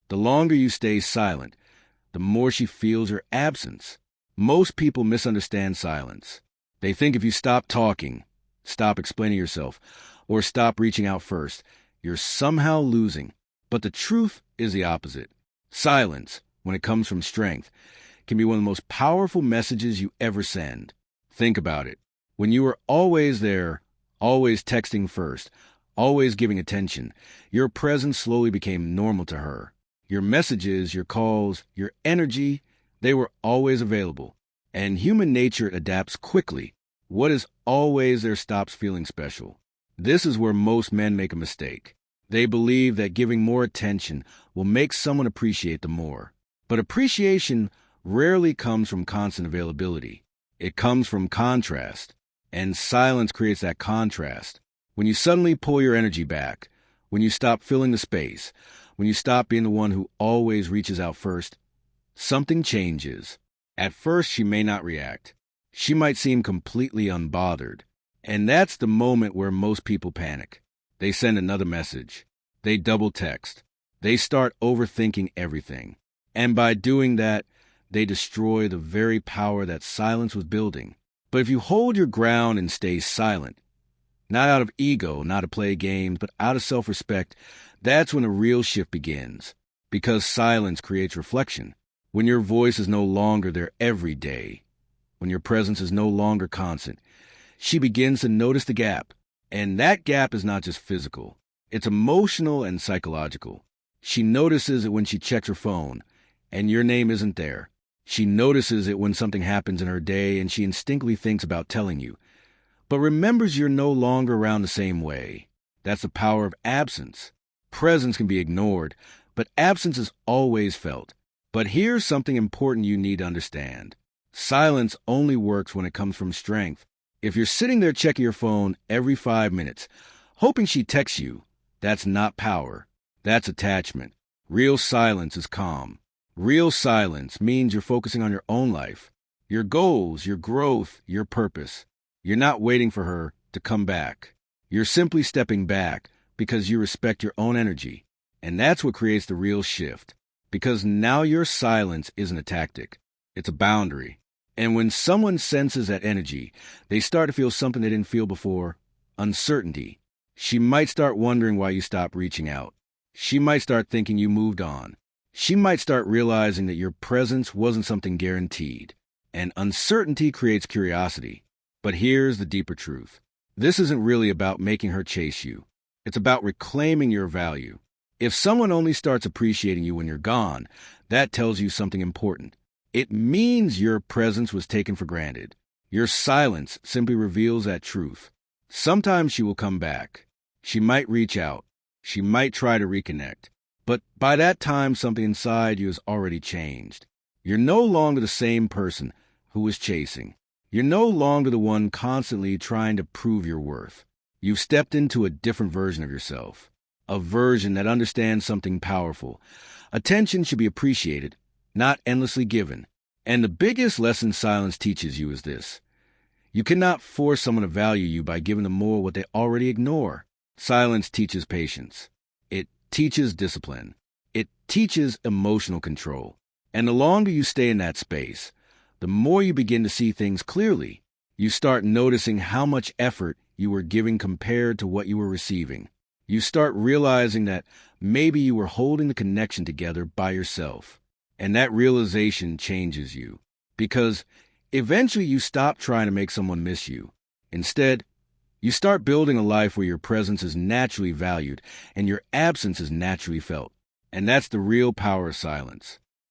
The longer you stay silent, the more she feels your absence. Most people misunderstand silence. They think if you stop talking, stop explaining yourself, or stop reaching out first, you're somehow losing. But the truth is the opposite. Silence, when it comes from strength, can be one of the most powerful messages you ever send. Think about it. When you were always there, always texting first, always giving attention, your presence slowly became normal to her. Your messages, your calls, your energy, they were always available. And human nature adapts quickly. What is always there stops feeling special. This is where most men make a mistake. They believe that giving more attention will make someone appreciate them more. But appreciation rarely comes from constant availability. It comes from contrast. And silence creates that contrast. When you suddenly pull your energy back, when you stop filling the space, when you stop being the one who always reaches out first, something changes. At first, she may not react. She might seem completely unbothered. And that's the moment where most people panic. They send another message. They double text. They start overthinking everything. And by doing that, they destroy the very power that silence was building. But if you hold your ground and stay silent, not out of ego, not to play games, but out of self-respect, that's when a real shift begins. Because silence creates reflection. When your voice is no longer there every day, when your presence is no longer constant, she begins to notice the gap. And that gap is not just physical. It's emotional and psychological. She notices it when she checks her phone, and your name isn't there. She notices it when something happens in her day, and she instinctively thinks about telling you, but remembers you're no longer around the same way. That's the power of absence. Presence can be ignored, but absence is always felt. But here's something important you need to understand. Silence only works when it comes from strength. If you're sitting there checking your phone every 5 minutes, hoping she texts you, that's not power. That's attachment. Real silence is calm. Real silence means you're focusing on your own life, your goals, your growth, your purpose. You're not waiting for her to come back. You're simply stepping back because you respect your own energy. And that's what creates the real shift. Because now your silence isn't a tactic. It's a boundary. And when someone senses that energy, they start to feel something they didn't feel before, uncertainty. She might start wondering why you stopped reaching out. She might start thinking you moved on. She might start realizing that your presence wasn't something guaranteed. And uncertainty creates curiosity. But here's the deeper truth. This isn't really about making her chase you. It's about reclaiming your value. If someone only starts appreciating you when you're gone, that tells you something important. It means your presence was taken for granted. Your silence simply reveals that truth. Sometimes she will come back. She might reach out. She might try to reconnect. But by that time, something inside you has already changed. You're no longer the same person who was chasing. You're no longer the one constantly trying to prove your worth. You've stepped into a different version of yourself. A version that understands something powerful. Attention should be appreciated, not endlessly given. And the biggest lesson silence teaches you is this. You cannot force someone to value you by giving them more what they already ignore. Silence teaches patience. It teaches discipline. It teaches emotional control. And the longer you stay in that space, the more you begin to see things clearly. You start noticing how much effort you were giving compared to what you were receiving. You start realizing that maybe you were holding the connection together by yourself. And that realization changes you. Because eventually you stop trying to make someone miss you. Instead, you start building a life where your presence is naturally valued and your absence is naturally felt. And that's the real power of silence.